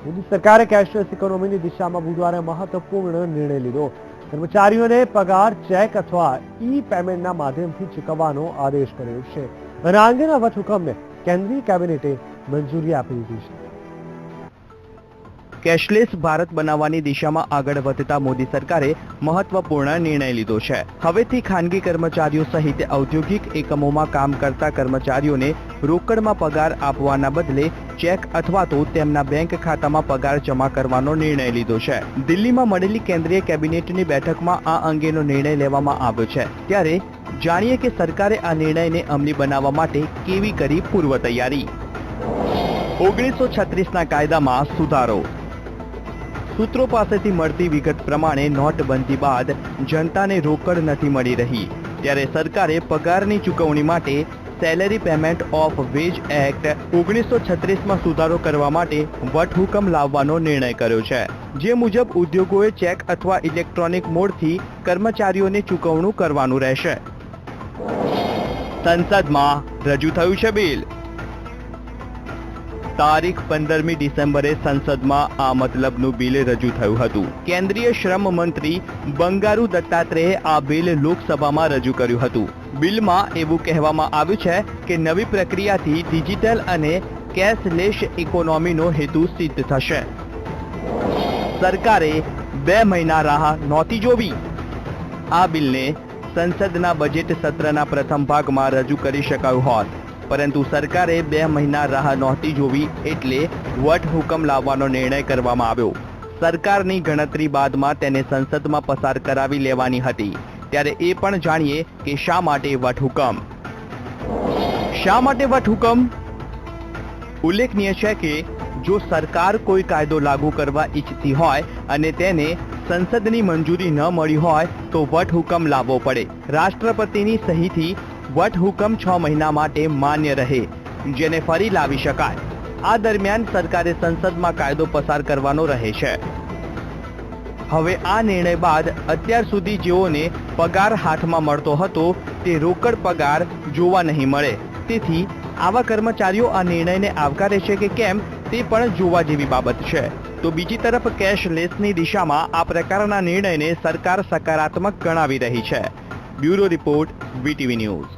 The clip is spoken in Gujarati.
મોદી સરકારે કેશલેસ ઇકોનોમીની દિશામાં બુધવારે મહત્વપૂર્ણ નિર્ણય લીધો. કર્મચારીઓને પગાર ચેક અથવા ઈ પેમેન્ટના માધ્યમથી ચૂકવવાનો આદેશ કર્યો છે અને આ અંગેના વટહુકમને કેન્દ્રીય કેબિનેટે મંજૂરી આપી દીધી છે. કેશલેસ ભારત બનાવવાની દિશામાં આગળ વધતા મોદી સરકારે મહત્વપૂર્ણ નિર્ણય લીધો છે. હવેથી ખાનગી કર્મચારીઓ સહિત ઔદ્યોગિક એકમોમાં કામ કરતા કર્મચારીઓને રોકડમાં પગાર આપવાના બદલે ચેક અથવા તો તેમના બેંક ખાતામાં પગાર જમા કરવાનો નિર્ણય લીધો છે. દિલ્હીમાં મળેલી કેન્દ્રીય કેબિનેટની બેઠકમાં આ અંગેનો નિર્ણય લેવામાં આવ્યો છે. ત્યારે જાણીએ કે સરકારે આ નિર્ણયને અમલી બનાવવા માટે કેવી કરી પૂર્વ તૈયારી. 1936ના કાયદામાં સુધારો. સૂત્રો પાસેથી મળતી વિગત પ્રમાણે નોટબંધી બાદ જનતાને રોકડ નથી મળી રહી, ત્યારે સરકારે પગારની ચૂકવણી માટે salary payment of wage act 1936માં સુધારો કરવા માટે વટહુકમ લાવવાનો નિર્ણય કર્યો છે. જે મુજબ ઉદ્યોગોએ ચેક અથવા ઇલેક્ટ્રોનિક મોડથી કર્મચારીઓને ચૂકવણું કરવાનું રહેશે. સંસદમાં રજૂ થયું છે બિલ. તારીખ 15મી ડિસેમ્બરે સંસદમાં આ મતલબનું બિલ રજૂ થયું હતું. કેન્દ્રીય શ્રમ મંત્રી બંગારુ દત્તાત્રેયે આ બિલ લોકસભામાં રજૂ કર્યું હતું. બિલમાં એવું કહેવામાં આવ્યું છે કે નવી પ્રક્રિયાથી ડિજિટલ અને કેશલેસ ઇકોનોમીનો હેતુ સિદ્ધ થશે. સરકારે 2 મહિના રાહ નહોતી જોવી. આ બિલને સંસદના બજેટ સત્રના પ્રથમ ભાગમાં રજૂ કરી શકાયું હોત, પરંતુ સરકારે 2 મહિના રાહ નહોતી જોવી એટલે વટહુકમ લાવવાનો નિર્ણય કરવામાં આવ્યો. સરકારની ગણતરી બાદમાં તેને સંસદમાં પસાર કરાવી લેવાની હતી. ત્યારે એ પણ જાણીએ કે શા માટે વટહુકમ. શા માટે વટહુકમ? ઉલ્લેખનીય છે કે જો સરકાર કોઈ કાયદો લાગુ કરવા ઈચ્છતી હોય અને તેને સંસદની મંજૂરી ન મળી હોય તો વટહુકમ લાવવો પડે. રાષ્ટ્રપતિની સહીથી વટહુકમ 6 મહિના માટે માન્ય રહે, જેને ફરી લાવી શકાય. આ દરમિયાન સરકારે સંસદમાં કાયદો પસાર કરવાનો રહે છે. હવે આ નિર્ણય બાદ અત્યાર સુધી જેઓને પગાર હાથમાં મળતો હતો તે રોકડ પગાર જોવા નહીં મળે. તેથી આવા કર્મચારીઓ આ નિર્ણયને આવકારે છે કે કેમ તે પણ જોવા જેવી બાબત છે. તો બીજી તરફ કેશલેસની દિશામાં આ પ્રકારના નિર્ણયને સરકાર સકારાત્મક ગણાવી રહી છે. Bureau report, VTV news.